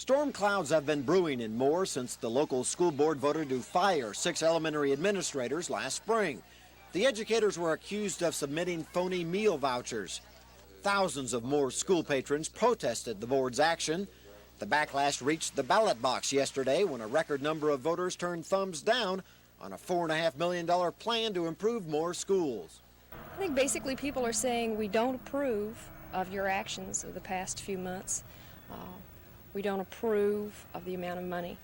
Storm clouds have been brewing in Moore since the local school board voted to fire 6 elementary administrators last spring. The educators were accused of submitting phony meal vouchers. Thousands of Moore's school patrons protested the board's action. The backlash reached the ballot box yesterday when a record number of voters turned thumbs down on a $4.5 million plan to improve Moore's schools. I think basically people are saying we don't approve of your actions of the past few months. We don't approve of the amount of money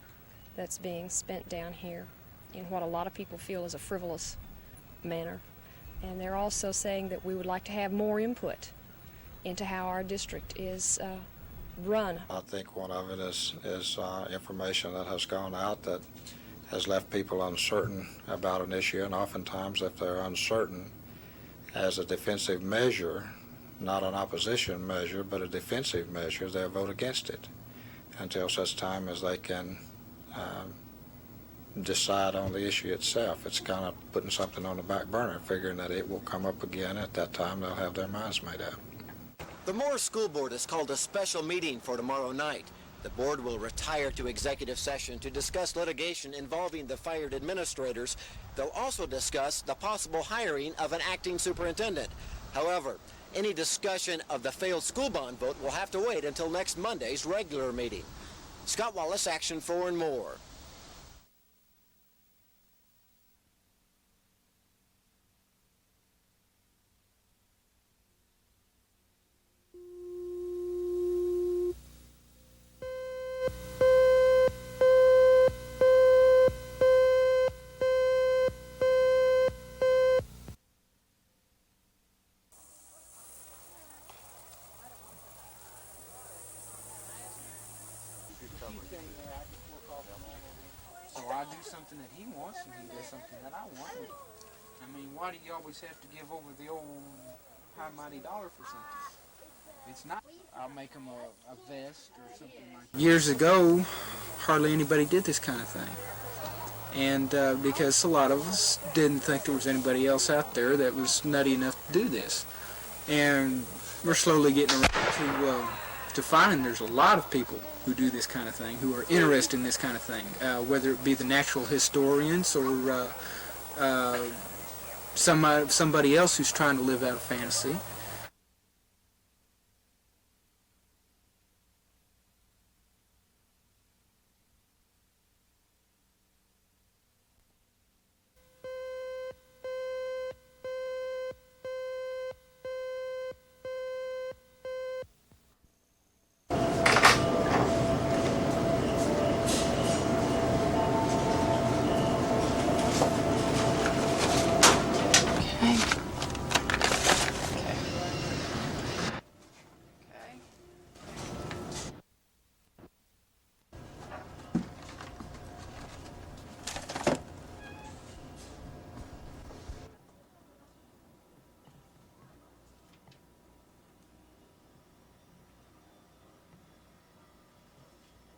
that's being spent down here in what a lot of people feel is a frivolous manner. And they're also saying that we would like to have more input into how our district is run. I think one of it is information that has gone out that has left people uncertain about an issue, and oftentimes if they're uncertain as a defensive measure, not an opposition measure, but a defensive measure, they'll vote against it until such time as they can decide on the issue itself. It's kind of putting something on the back burner, figuring that it will come up again. At that time, they'll have their minds made up. The Moore School Board has called a special meeting for tomorrow night. The board will retire to executive session to discuss litigation involving the fired administrators. They'll also discuss the possible hiring of an acting superintendent. However, any discussion of the failed school bond vote will have to wait until next Monday's regular meeting. Scott Wallace, Action 4 and More. So I do something that he wants, and he does something that I want. I mean, why do you always have to give over the old high mighty dollar for something? It's not. I'll make him a vest or something like that. Years ago, hardly anybody did this kind of thing. And because a lot of us didn't think there was anybody else out there that was nutty enough to do this. And we're slowly getting around to finding there's a lot of people who do this kind of thing, who are interested in this kind of thing, whether it be the natural historians or somebody else who's trying to live out a fantasy.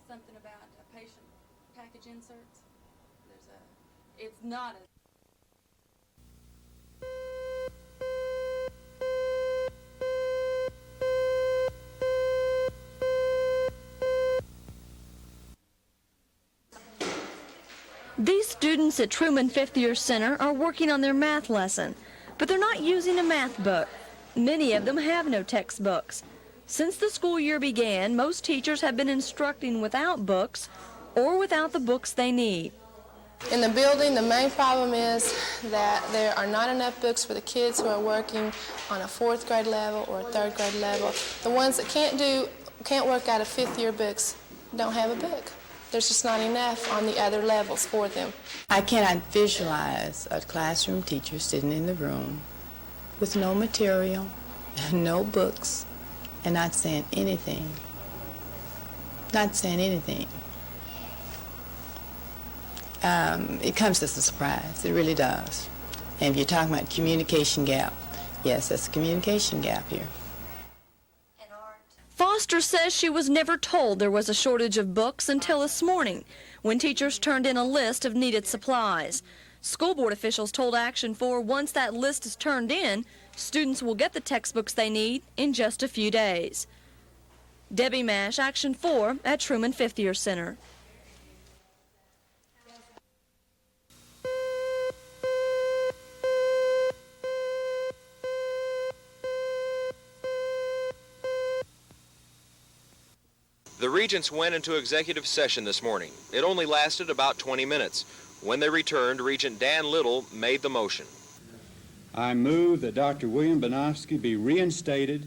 Something about patient package inserts. It's not a... These students at Truman Fifth Year Center are working on their math lesson, but they're not using a math book. Many of them have no textbooks. Since the school year began, most teachers have been instructing without books or without the books they need. In the building, the main problem is that there are not enough books for the kids who are working on a 4th grade level or a 3rd grade level. The ones that can't work out of 5th year books don't have a book. There's just not enough on the other levels for them. I cannot visualize a classroom teacher sitting in the room with no material, no books, and not saying anything. Not saying anything. It comes as a surprise. It really does. And if you're talking about communication gap, yes, that's a communication gap here. Foster says she was never told there was a shortage of books until this morning, when teachers turned in a list of needed supplies. School board officials told Action 4 once that list is turned in, students will get the textbooks they need in just a few days. Debbie Mash, Action 4 at Truman 5th Year Center. The Regents went into executive session this morning. It only lasted about 20 minutes. When they returned, Regent Dan Little made the motion. I move that Dr. William Banowsky be reinstated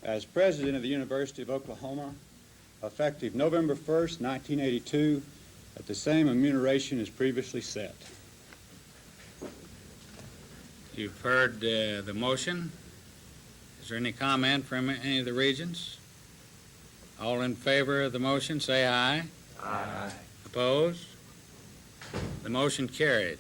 as president of the University of Oklahoma, effective November 1st, 1982, at the same remuneration as previously set. You've heard the motion. Is there any comment from any of the regents? All in favor of the motion, say aye. Aye. Opposed? The motion carried.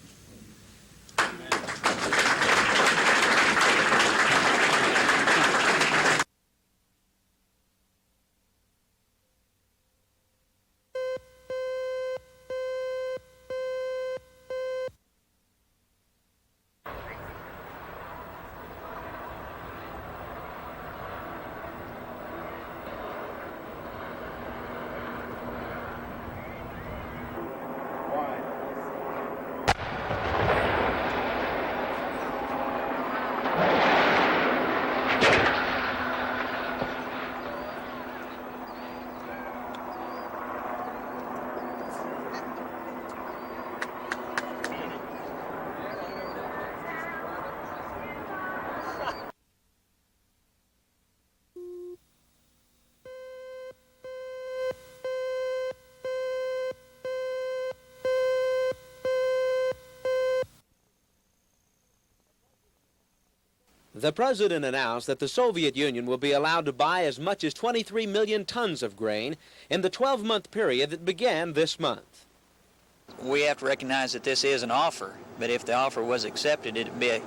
The president announced that the Soviet Union will be allowed to buy as much as 23 million tons of grain in the 12-month period that began this month. We have to recognize that this is an offer, but if the offer was accepted, it would be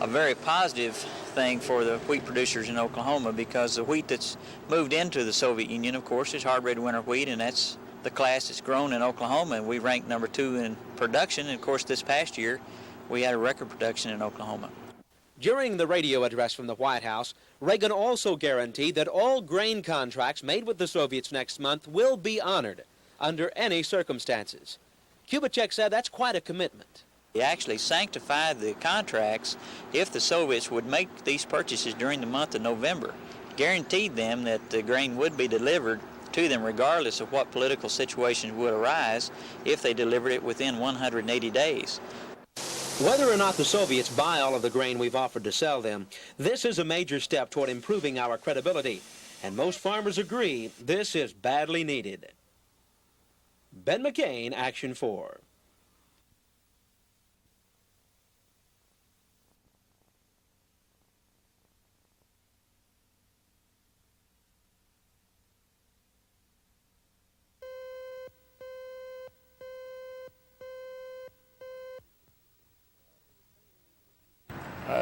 a very positive thing for the wheat producers in Oklahoma, because the wheat that's moved into the Soviet Union, of course, is hard red winter wheat, and that's the class that's grown in Oklahoma, and we ranked number 2 in production. And of course, this past year, we had a record production in Oklahoma. During the radio address from the White House, Reagan also guaranteed that all grain contracts made with the Soviets next month will be honored under any circumstances. Kubicek said that's quite a commitment. He actually sanctified the contracts if the Soviets would make these purchases during the month of November, guaranteed them that the grain would be delivered to them regardless of what political situations would arise if they delivered it within 180 days. Whether or not the Soviets buy all of the grain we've offered to sell them, this is a major step toward improving our credibility. And most farmers agree this is badly needed. Ben McCain, Action 4.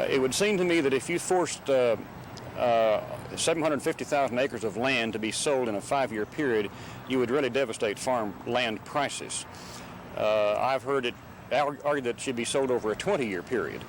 It would seem to me that if you forced 750,000 acres of land to be sold in a 5-year period, you would really devastate farm land prices. I've heard it argued that it should be sold over a 20-year period.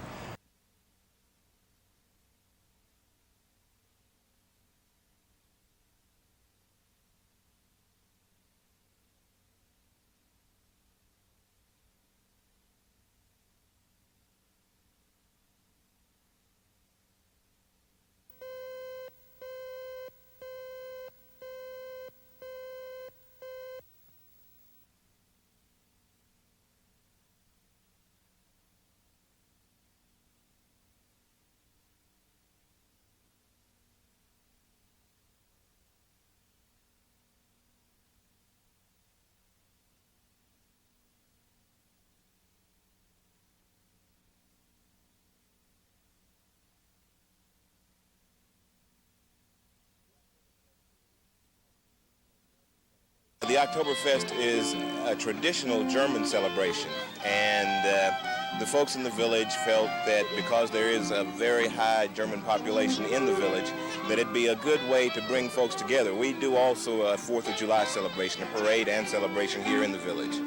The Oktoberfest is a traditional German celebration, and the folks in the village felt that because there is a very high German population in the village, that it'd be a good way to bring folks together. We do also a 4th of July celebration, a parade and celebration here in the village.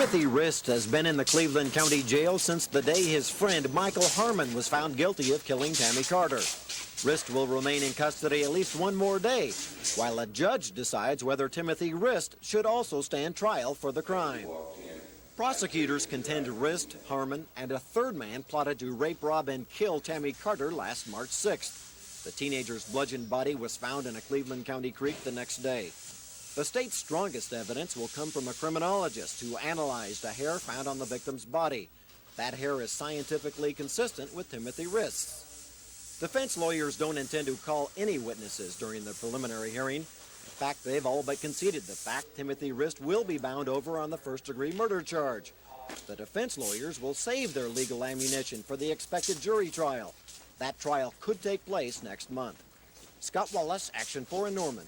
Timothy Rist has been in the Cleveland County Jail since the day his friend Michael Harmon was found guilty of killing Tammy Carter. Rist will remain in custody at least one more day, while a judge decides whether Timothy Rist should also stand trial for the crime. Prosecutors contend Rist, Harmon, and a third man plotted to rape, rob, and kill Tammy Carter last March 6th. The teenager's bludgeoned body was found in a Cleveland County creek the next day. The state's strongest evidence will come from a criminologist who analyzed a hair found on the victim's body. That hair is scientifically consistent with Timothy Rist's. Defense lawyers don't intend to call any witnesses during the preliminary hearing. In fact, they've all but conceded the fact Timothy Rist will be bound over on the first-degree murder charge. The defense lawyers will save their legal ammunition for the expected jury trial. That trial could take place next month. Scott Wallace, Action 4 in Norman.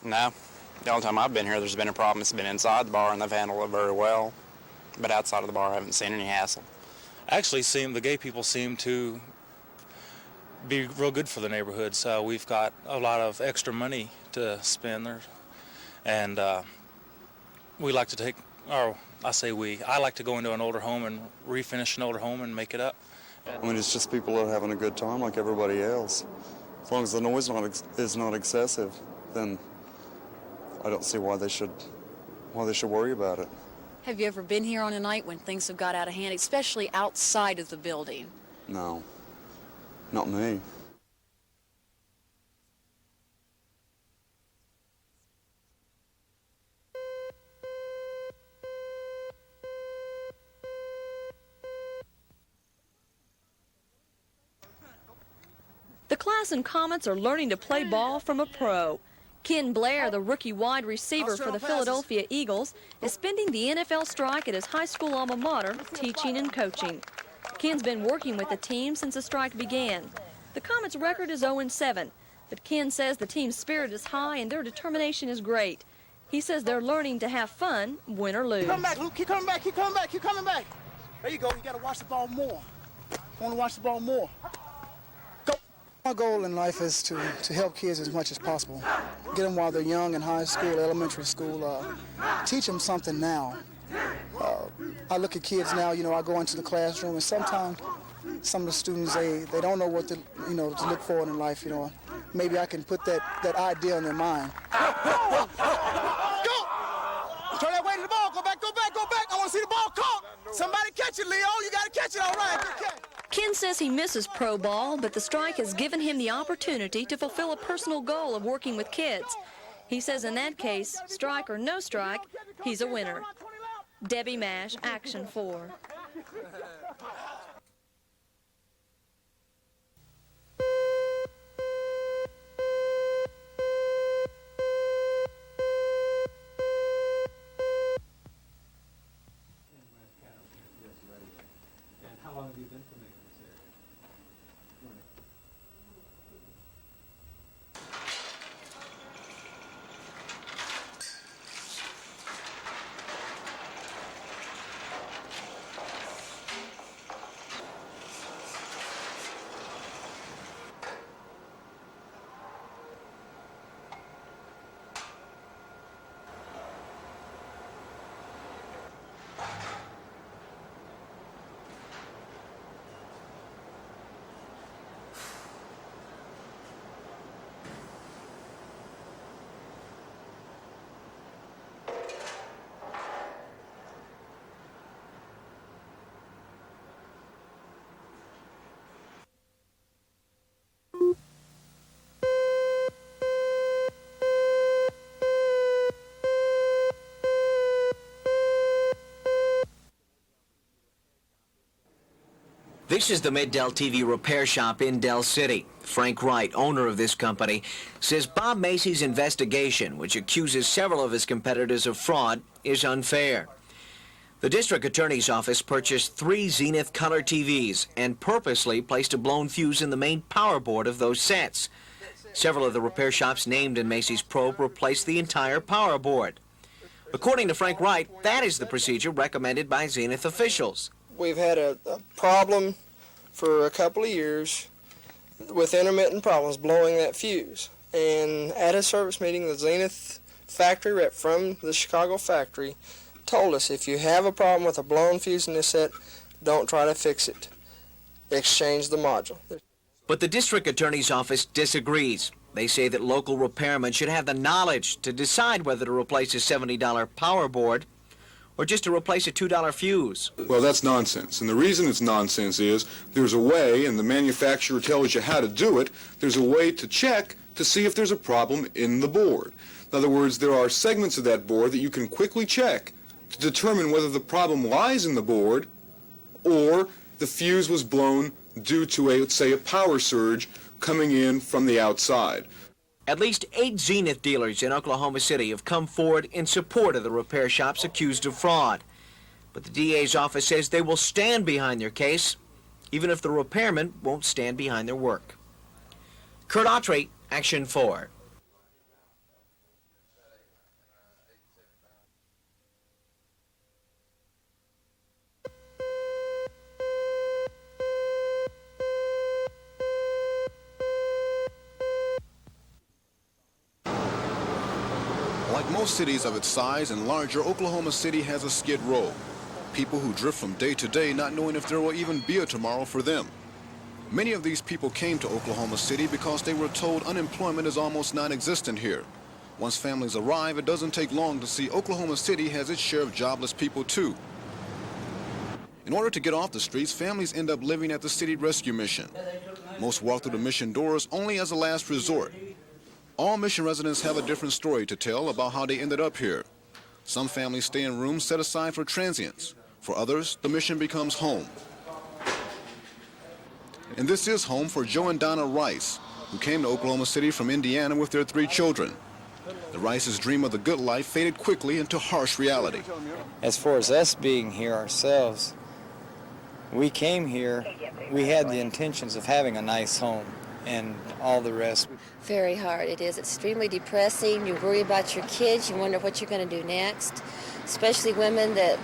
No. The only time I've been here, there's been a problem. It's been inside the bar, and they've handled it very well. But outside of the bar, I haven't seen any hassle. Actually, the gay people seem to be real good for the neighborhood. So we've got a lot of extra money to spend there. And we like to take, or I say we, I like to go into an older home and refinish an older home and make it up. I mean, it's just people that are having a good time like everybody else. As long as the noise is not excessive, then I don't see why they should worry about it. Have you ever been here on a night when things have got out of hand, especially outside of the building? No, not me. The class in Comets are learning to play ball from a pro. Ken Blair, the rookie wide receiver for the Philadelphia Eagles, is spending the NFL strike at his high school alma mater, teaching and coaching. Ken's been working with the team since the strike began. The Comets' record is 0-7, but Ken says the team's spirit is high and their determination is great. He says they're learning to have fun, win or lose. Come back, Luke. Keep coming back. Keep coming back. Keep coming back. There you go. You got to watch the ball more. You want to watch the ball more. My goal in life is to help kids as much as possible. Get them while they're young in high school, elementary school, teach them something now. I look at kids now, I go into the classroom and sometimes some of the students, they don't know what to look for in life, Maybe I can put that idea in their mind. Go! Turn that way to the ball. Go back, go back, go back. I want to see the ball caught. Somebody catch it, Leo. You got to catch it, all right. Good catch. Ken says he misses pro ball, but the strike has given him the opportunity to fulfill a personal goal of working with kids. He says in that case, strike or no strike, he's a winner. Debbie Mash, Action 4. How long have you been filming in this area? This is the Mid-Del TV repair shop in Del City. Frank Wright, owner of this company, says Bob Macy's investigation, which accuses several of his competitors of fraud, is unfair. The district attorney's office purchased 3 Zenith color TVs and purposely placed a blown fuse in the main power board of those sets. Several of the repair shops named in Macy's probe replaced the entire power board. According to Frank Wright, that is the procedure recommended by Zenith officials. We've had a problem for a couple of years with intermittent problems blowing that fuse. And at a service meeting, the Zenith factory rep from the Chicago factory told us, if you have a problem with a blown fuse in this set, don't try to fix it. Exchange the module. But the district attorney's office disagrees. They say that local repairmen should have the knowledge to decide whether to replace a $70 power board or just to replace a $2 fuse. Well, that's nonsense. And the reason it's nonsense is there's a way, and the manufacturer tells you how to do it, there's a way to check to see if there's a problem in the board. In other words, there are segments of that board that you can quickly check to determine whether the problem lies in the board or the fuse was blown due to, let's say, a power surge coming in from the outside. At least 8 Zenith dealers in Oklahoma City have come forward in support of the repair shops accused of fraud. But the DA's office says they will stand behind their case, even if the repairmen won't stand behind their work. Kurt Autry, Action 4. Like most cities of its size and larger, Oklahoma City has a skid row. People who drift from day to day not knowing if there will even be a tomorrow for them. Many of these people came to Oklahoma City because they were told unemployment is almost non-existent here. Once families arrive, it doesn't take long to see Oklahoma City has its share of jobless people too. In order to get off the streets, families end up living at the city rescue mission. Most walk through the mission doors only as a last resort. All mission residents have a different story to tell about how they ended up here. Some families stay in rooms set aside for transients. For others, the mission becomes home. And this is home for Joe and Donna Rice, who came to Oklahoma City from Indiana with their 3 children. The Rice's dream of the good life faded quickly into harsh reality. As far as us being here ourselves, we came here, we had the intentions of having a nice home and all the rest. Very hard. It is extremely depressing. You worry about your kids. You wonder what you're going to do next, especially women that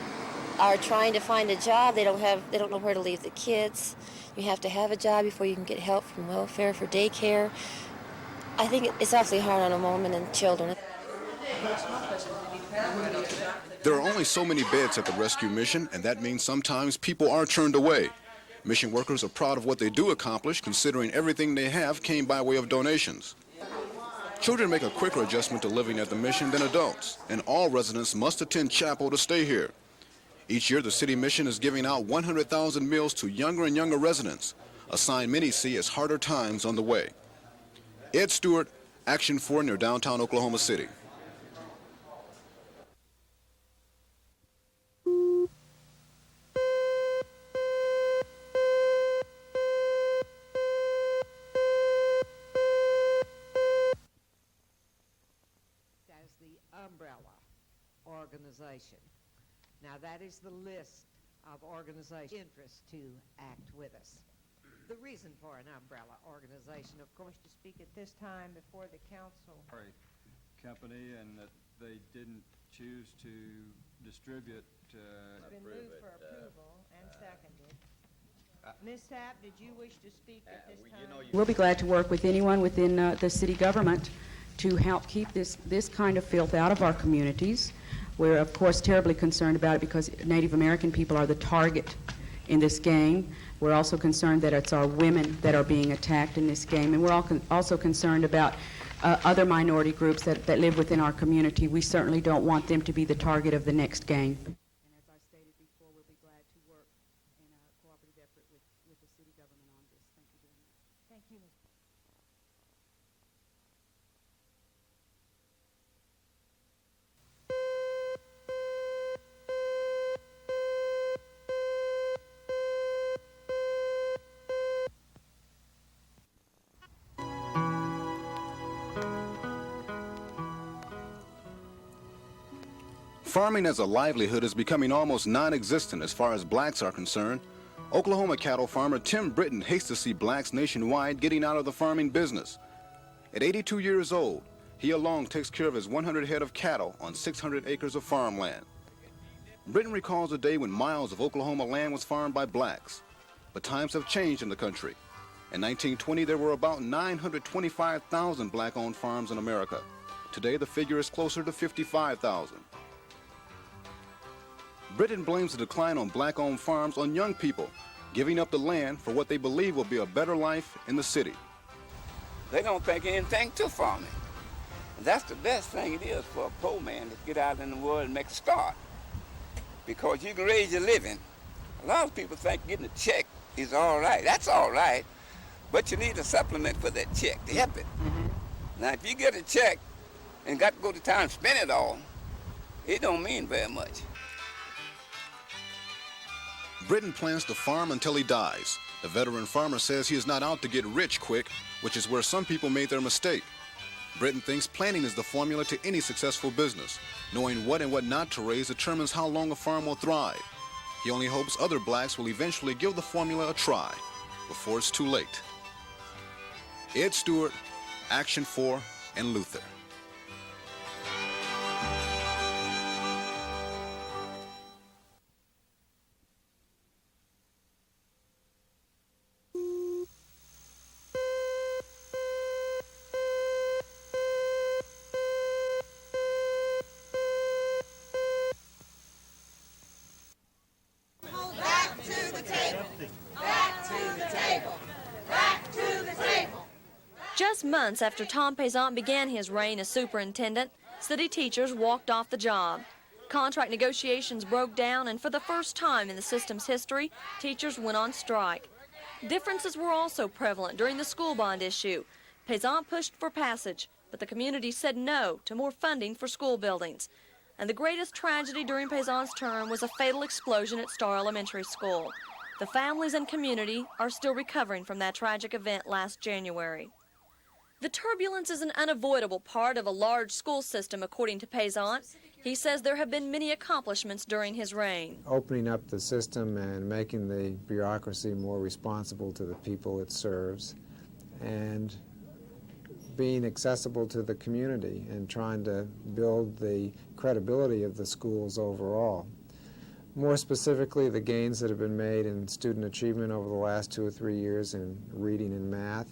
are trying to find a job. They don't know where to leave the kids. You have to have a job before you can get help from welfare for daycare. I think it's awfully hard on a woman and children. There are only so many beds at the rescue mission, and that means sometimes people are turned away. Mission workers are proud of what they do accomplish, considering everything they have came by way of donations. Children make a quicker adjustment to living at the mission than adults, and all residents must attend chapel to stay here. Each year, the city mission is giving out 100,000 meals to younger and younger residents, a sign many see as harder times on the way. Ed Stewart, Action 4 near downtown Oklahoma City. As the umbrella organization. Now that is the list of organizations interest to act with us. The reason for an umbrella organization, of course, to speak at this time before the council. Company, and that they didn't choose to distribute. It's been moved for approval and seconded. Ms. Tapp, did you wish to speak at this time? We'll be glad to work with anyone within the city government to help keep this kind of filth out of our communities. We're, of course, terribly concerned about it because Native American people are the target in this game. We're also concerned that it's our women that are being attacked in this game, and we're also concerned about other minority groups that live within our community. We certainly don't want them to be the target of the next game. And as I stated before, we'll be glad to work in a cooperative effort with the city government on this. Thank you very much. Thank you, Ms. Farming as a livelihood is becoming almost non-existent as far as blacks are concerned. Oklahoma cattle farmer Tim Britton hates to see blacks nationwide getting out of the farming business. At 82 years old, he alone takes care of his 100 head of cattle on 600 acres of farmland. Britton recalls a day when miles of Oklahoma land was farmed by blacks. But times have changed in the country. In 1920, there were about 925,000 black-owned farms in America. Today, the figure is closer to 55,000. Britton blames the decline on black-owned farms on young people, giving up the land for what they believe will be a better life in the city. They don't think anything to farming. That's the best thing it is for a poor man to get out in the world and make a start. Because you can raise your living. A lot of people think getting a check is all right. That's all right. But you need a supplement for that check to help it. Now, if you get a check and got to go to town and spend it all, it don't mean very much. Britton plans to farm until he dies. The veteran farmer says he is not out to get rich quick, which is where some people made their mistake. Britton thinks planning is the formula to any successful business. Knowing what and what not to raise determines how long a farm will thrive. He only hopes other blacks will eventually give the formula a try before it's too late. Ed Stewart, Action 4, and Luther. Just months after Tom Payzant began his reign as superintendent, city teachers walked off the job. Contract negotiations broke down, and for the first time in the system's history, teachers went on strike. Differences were also prevalent during the school bond issue. Payzant pushed for passage, but the community said no to more funding for school buildings. And the greatest tragedy during Payzant's term was a fatal explosion at Star Elementary School. The families and community are still recovering from that tragic event last January. The turbulence is an unavoidable part of a large school system, according to Payzant. He says there have been many accomplishments during his reign. Opening up the system and making the bureaucracy more responsible to the people it serves, and being accessible to the community and trying to build the credibility of the schools overall. More specifically, the gains that have been made in student achievement over the last 2 or 3 years in reading and math.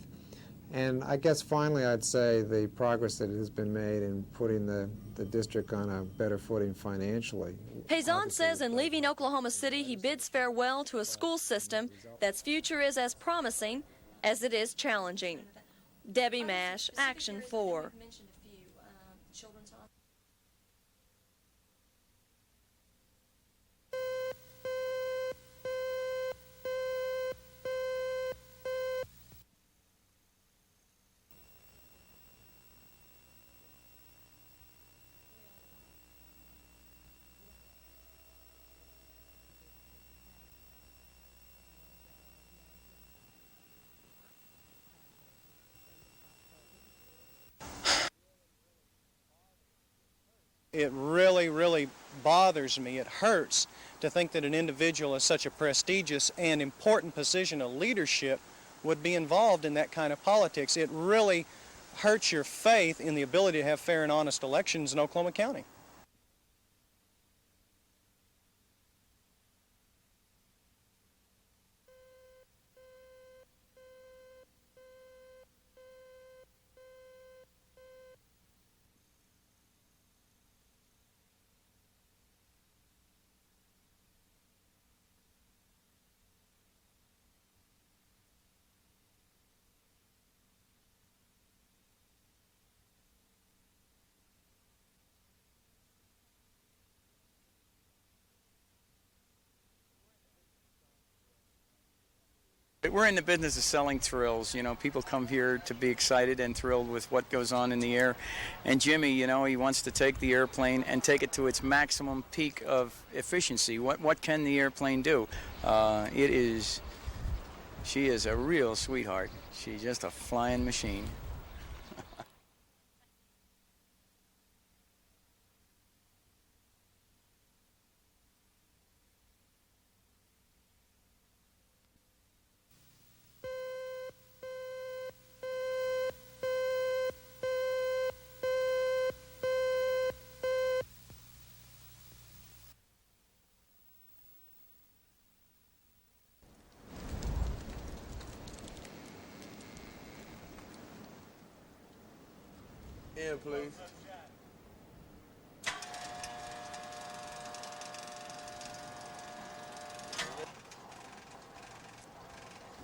And I guess finally I'd say the progress that has been made in putting the district on a better footing financially. Payzant says in leaving Oklahoma City, he bids farewell to a school system that's future is as promising as it is challenging. Debbie Mash, Action 4. It really bothers me. It hurts to think that an individual in such a prestigious and important position of leadership would be involved in that kind of politics. It really hurts your faith in the ability to have fair and honest elections in Oklahoma County. We're in the business of selling thrills. You know, people come here to be excited and thrilled with what goes on in the air. And Jimmy, you know, he wants to take the airplane and take it to its maximum peak of efficiency. What can the airplane do? She is a real sweetheart. She's just a flying machine. in, please.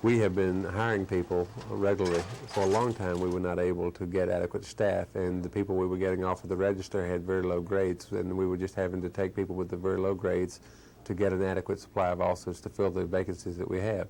We have been hiring people regularly. For a long time, we were not able to get adequate staff, and the people we were getting off of the register had very low grades, and we were just having to take people with the very low grades to get an adequate supply of officers to fill the vacancies that we have.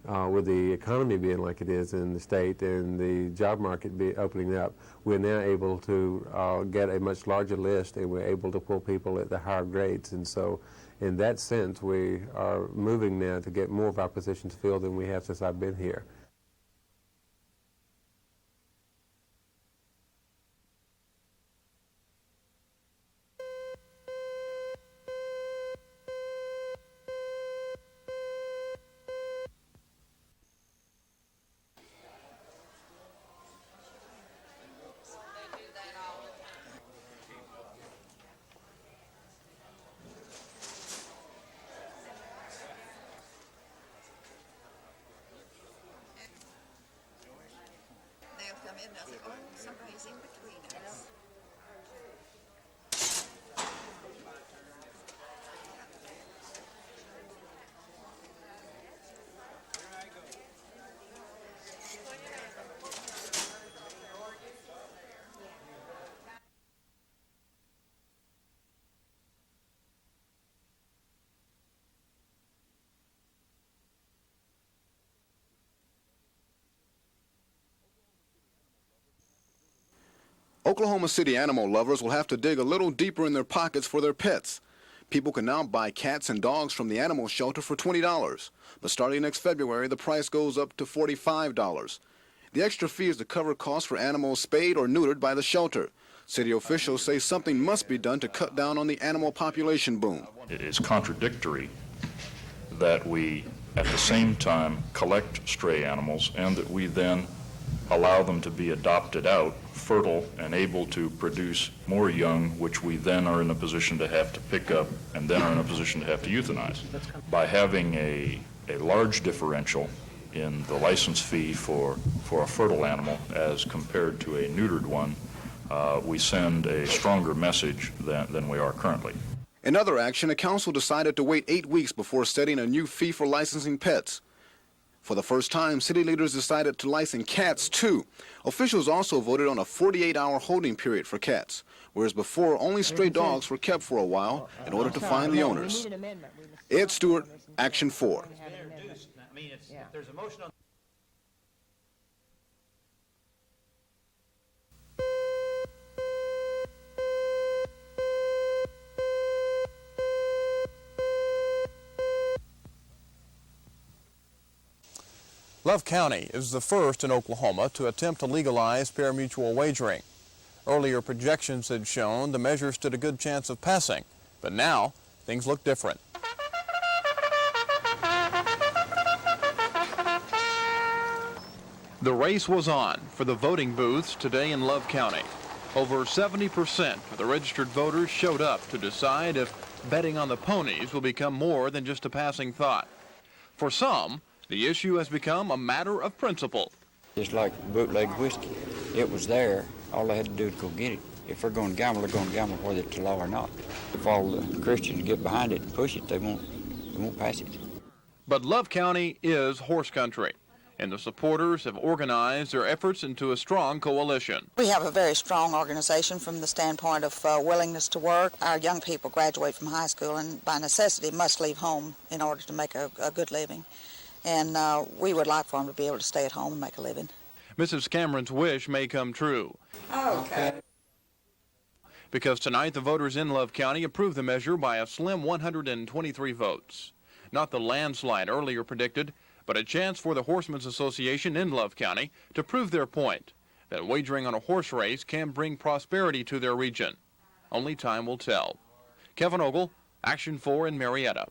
With the economy being like it is in the state and the job market opening up, we're now able to get a much larger list, and we're able to pull people at the higher grades. And so in that sense, we are moving now to get more of our positions filled than we have since I've been here. Oklahoma City animal lovers will have to dig a little deeper in their pockets for their pets. People can now buy cats and dogs from the animal shelter for $20, but starting next February, the price goes up to $45. The extra fee is to cover costs for animals spayed or neutered by the shelter. City officials say something must be done to cut down on the animal population boom. It is contradictory that we, at the same time, collect stray animals and that we then allow them to be adopted out, fertile and able to produce more young, which we then are in a position to have to pick up and then are in a position to have to euthanize. By having a large differential in the license fee for a fertile animal as compared to a neutered one, we send a stronger message than we are currently. In other action, a council decided to wait 8 weeks before setting a new fee for licensing pets. For the first time, city leaders decided to license cats, too. Officials also voted on a 48-hour holding period for cats, whereas before only stray dogs were kept for a while in order to find the owners. Ed Stewart, Action 4. Love County is the first in Oklahoma to attempt to legalize pari-mutuel wagering. Earlier projections had shown the measure stood a good chance of passing, but now things look different. The race was on for the voting booths today in Love County. Over 70% of the registered voters showed up to decide if betting on the ponies will become more than just a passing thought. For some, the issue has become a matter of principle. Just like bootleg whiskey. It was there. All they had to do was go get it. If they're going to gamble, they're going to gamble whether it's law or not. If all the Christians get behind it and push it, they won't pass it. But Love County is horse country, and the supporters have organized their efforts into a strong coalition. We have a very strong organization from the standpoint of willingness to work. Our young people graduate from high school and by necessity must leave home in order to make a good living. And we would like for them to be able to stay at home and make a living. Mrs. Cameron's wish may come true. Okay. Because tonight the voters in Love County approved the measure by a slim 123 votes. Not the landslide earlier predicted, but a chance for the Horsemen's Association in Love County to prove their point, that wagering on a horse race can bring prosperity to their region. Only time will tell. Kevin Ogle, Action 4 in Marietta.